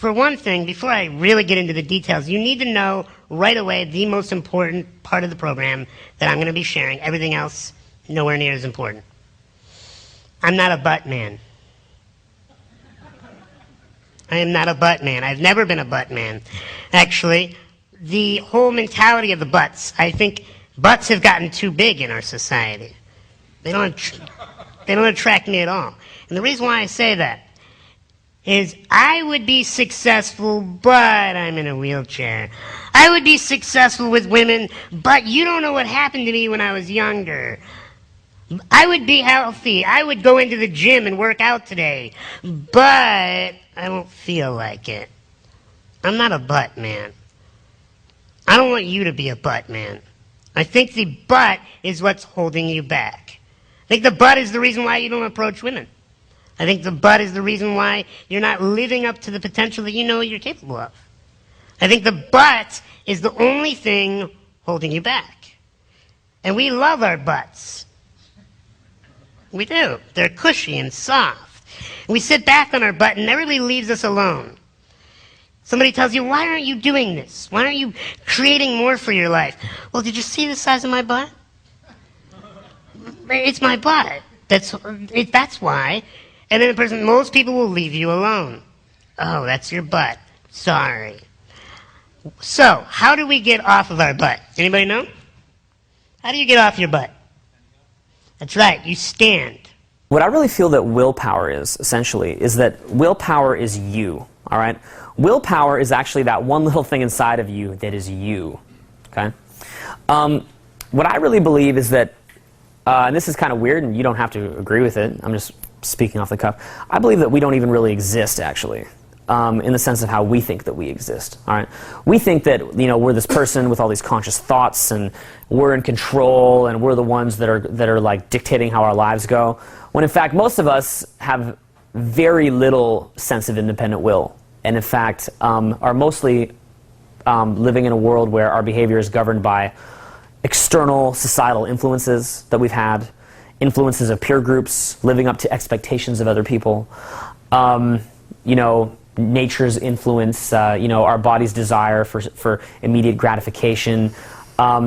for one thing, before I really get into the details, you need to know right away the most important part of the program that I'm going to be sharing. Everything else, nowhere near as important. I'm not a butt man. I am not a butt man. I've never been a butt man. Actually, the whole mentality of the butts, I think butts have gotten too big in our society. They don't attract me at all. And the reason why I say that is I would be successful, but I'm in a wheelchair. I would be successful with women, but you don't know what happened to me when I was younger. I would be healthy. I would go into the gym and work out today, but I won't feel like it. I'm not a butt man. I don't want you to be a butt man. I think the butt is what's holding you back. I think the butt is the reason why you don't approach women. I think the butt is the reason why you're not living up to the potential that you know you're capable of. I think the butt is the only thing holding you back. And we love our butts. We do. They're cushy and soft. And we sit back on our butt and everybody leaves us alone. Somebody tells you, why aren't you doing this? Why aren't you creating more for your life? Well, did you see the size of my butt? It's my butt. That's why. And then the person, most people will leave you alone. Oh, that's your butt. Sorry. So, how do we get off of our butt? Anybody know? How do you get off your butt? That's right, you stand. What I really feel that willpower is, essentially, is that willpower is you, all right? Willpower is actually that one little thing inside of you that is you, okay? What I really believe is that, and this is kind of weird, and you don't have to agree with it, I'm just speaking off the cuff, I believe that we don't even really exist, actually, in the sense of how we think that we exist, all right? We think that, you know, we're this person with all these conscious thoughts, and we're in control, and we're the ones that are like dictating how our lives go, when in fact most of us have very little sense of independent will, and in fact are mostly living in a world where our behavior is governed by external societal influences that we've had, influences of peer groups, living up to expectations of other people, you know, nature's influence, you know, our body's desire for immediate gratification,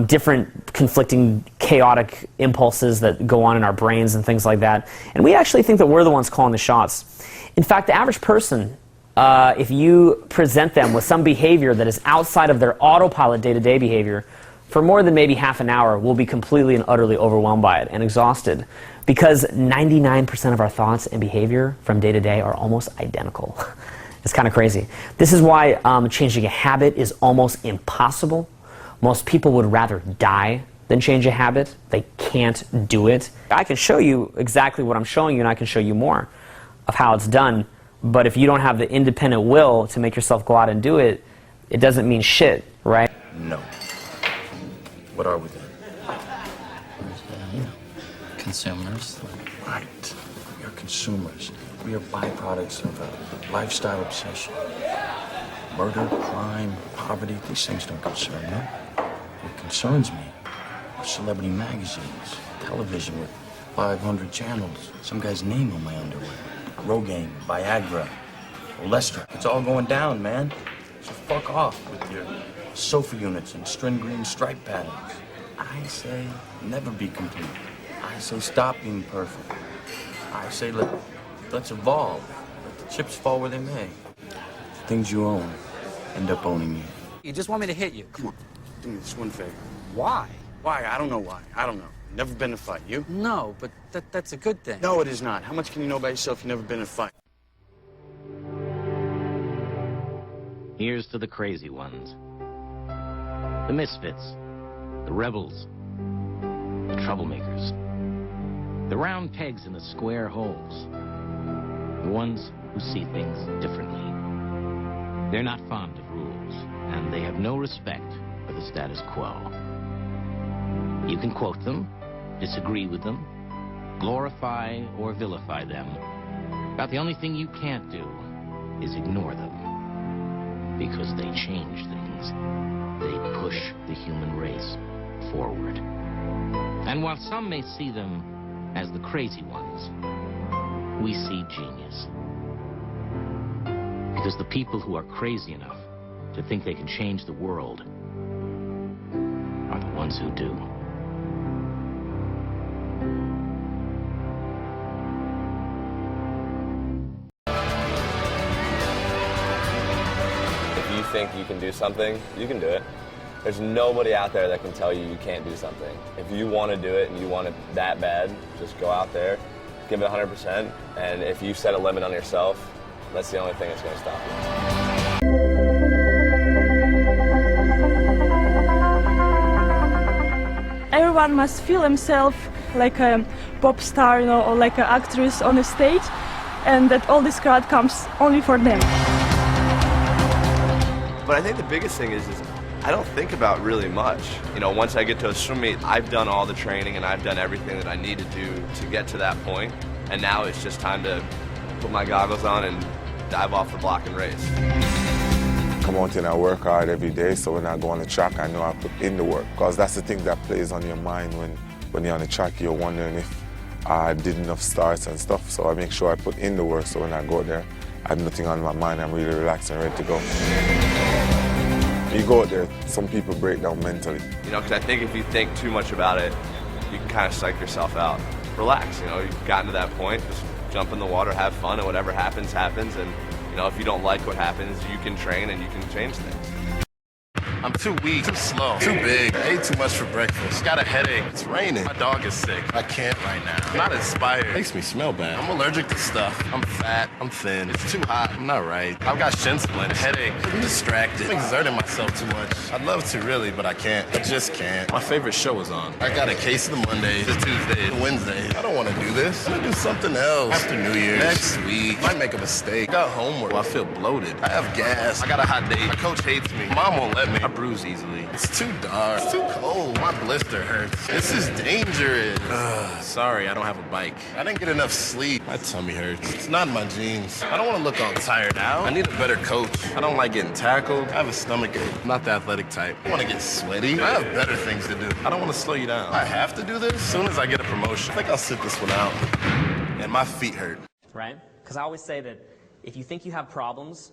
different conflicting chaotic impulses that go on in our brains and things like that. And we actually think that we're the ones calling the shots. In fact, the average person, if you present them with some behavior that is outside of their autopilot day-to-day behavior, for more than maybe half an hour, we'll be completely and utterly overwhelmed by it and exhausted, because 99% of our thoughts and behavior from day to day are almost identical. It's kind of crazy. This is why changing a habit is almost impossible. Most people would rather die than change a habit. They can't do it. I can show you exactly what I'm showing you, and I can show you more of how it's done, but if you don't have the independent will to make yourself go out and do it, it doesn't mean shit, right? No. What are we then? Consumers. Right. We are consumers. We are byproducts of a lifestyle obsession. Murder, crime, poverty, these things don't concern me. What concerns me are celebrity magazines, television with 500 channels, some guy's name on my underwear, Rogaine, Viagra, Olestra. It's all going down, man. So fuck off with your sofa units and string green stripe patterns. I say never be complete. I say stop being perfect. I say let's evolve. Let the chips fall where they may. The things you own end up owning you. You just want me to hit you? Come on, do me this one favor. Why? Why? I don't know why. I don't know. Never been in a fight. You? No, but that's a good thing. No, it is not. How much can you know about yourself? You've never been in a fight. Here's to the crazy ones. The misfits. The rebels. The troublemakers. The round pegs in the square holes. The ones who see things differently. They're not fond of rules, and they have no respect for the status quo. You can quote them, disagree with them, glorify or vilify them. About the only thing you can't do is ignore them. Because they change things. They push the human race forward. And while some may see them as the crazy ones, we see genius. Because the people who are crazy enough to think they can change the world are the ones who do. If you think you can do something, you can do it. There's nobody out there that can tell you you can't do something. If you want to do it and you want it that bad, just go out there, give it 100%, and if you set a limit on yourself, that's the only thing that's going to stop you. Everyone must feel himself like a pop star, or like an actress on a stage, and that all this crowd comes only for them. But I think the biggest thing is I don't think about really much. Once I get to a swim meet, I've done all the training and I've done everything that I need to do to get to that point. And now it's just time to put my goggles on and dive off the block and race. Come out and I work hard every day, so when I go on the track, I know I put in the work. Because that's the thing that plays on your mind when you're on the track. You're wondering if I did enough starts and stuff. So I make sure I put in the work, so when I go there, I have nothing on my mind. I'm really relaxed and ready to go. You go out there, some people break down mentally. Because I think if you think too much about it, you can kind of psych yourself out. Relax, you've gotten to that point, just jump in the water, have fun, and whatever happens, happens. And, if you don't like what happens, you can train and you can change things. I'm too weak, too slow, too big. I ate too much for breakfast. Got a headache. It's raining. My dog is sick. I can't right now. I'm not inspired. Makes me smell bad. I'm allergic to stuff. I'm fat. I'm thin. It's too hot. I'm not right. I've got shin splints, headache. I'm distracted. I'm exerting myself too much. I'd love to really, but I can't. I just can't. My favorite show is on. I got a case of the Mondays, the Tuesdays, the Wednesdays. I don't want to do this. I'm gonna do something else. After New Year's. Next week. Might make a mistake. I got homework. I feel bloated. I have gas. I got a hot date. My coach hates me. Mom won't let me. I bruise easily. It's too dark. It's too cold. My blister hurts. This is dangerous. Sorry, I don't have a bike. I didn't get enough sleep. My tummy hurts. It's not in my jeans. I don't want to look all tired out. I need a better coach. I don't like getting tackled. I have a stomach ache. I'm not the athletic type. I want to get sweaty. I have better things to do. I don't want to slow you down. I have to do this? As soon as I get a promotion, I think I'll sit this one out. And my feet hurt. Right? Because I always say that if you think you have problems,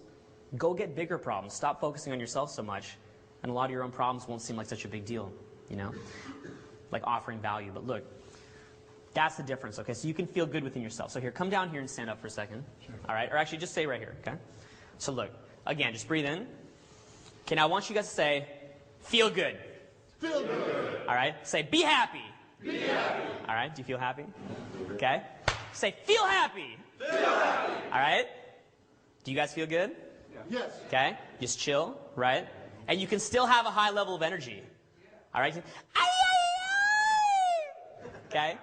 go get bigger problems. Stop focusing on yourself so much. And a lot of your own problems won't seem like such a big deal, like offering value. But look, that's the difference, okay? So you can feel good within yourself. So here, come down here and stand up for a second, all right? Or actually, just stay right here, okay? So look, again, just breathe in. Okay, now I want you guys to say, feel good. Feel good. All right? Say, be happy. Be happy. All right? Do you feel happy? Okay. Say, feel happy. Feel happy. All right? Do you guys feel good? Yeah. Yes. Okay? Just chill, right? And you can still have a high level of energy. All right? Okay?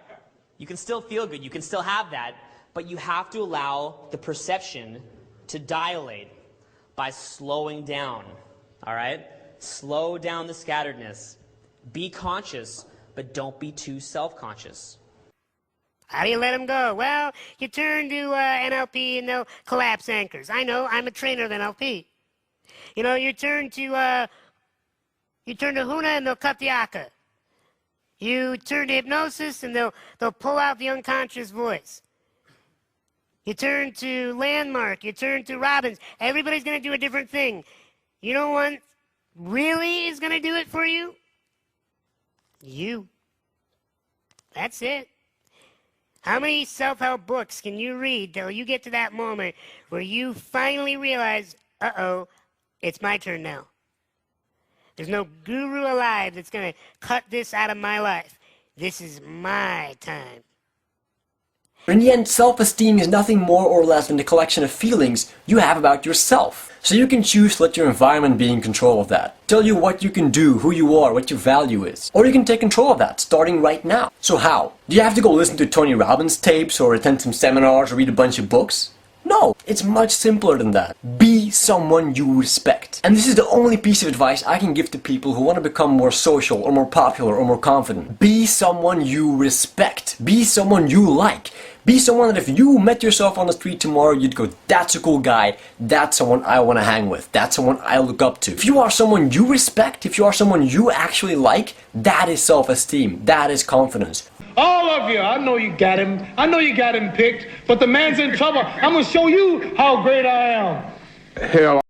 You can still feel good. You can still have that. But you have to allow the perception to dilate by slowing down. All right? Slow down the scatteredness. Be conscious, but don't be too self-conscious. How do you let them go? Well, you turn to NLP and they'll collapse anchors. I know, I'm a trainer of NLP. You turn to Huna and they'll cut the aka. You turn to hypnosis and they'll pull out the unconscious voice. You turn to Landmark, you turn to Robbins. Everybody's going to do a different thing. You know what really is going to do it for you? You. That's it. How many self-help books can you read till you get to that moment where you finally realize, uh-oh, it's my turn now. There's no guru alive that's going to cut this out of my life. This is my time. In the end, self-esteem is nothing more or less than the collection of feelings you have about yourself. So you can choose to let your environment be in control of that. Tell you what you can do, who you are, what your value is. Or you can take control of that, starting right now. So how? Do you have to go listen to Tony Robbins tapes or attend some seminars or read a bunch of books? No, it's much simpler than that. Be someone you respect. And this is the only piece of advice I can give to people who want to become more social or more popular or more confident. Be someone you respect. Be someone you like. Be someone that if you met yourself on the street tomorrow, you'd go, that's a cool guy, that's someone I want to hang with, that's someone I look up to. If you are someone you respect, if you are someone you actually like, that is self-esteem, that is confidence. All of you, I know you got him. I know you got him picked, but the man's in trouble. I'm going to show you how great I am. hell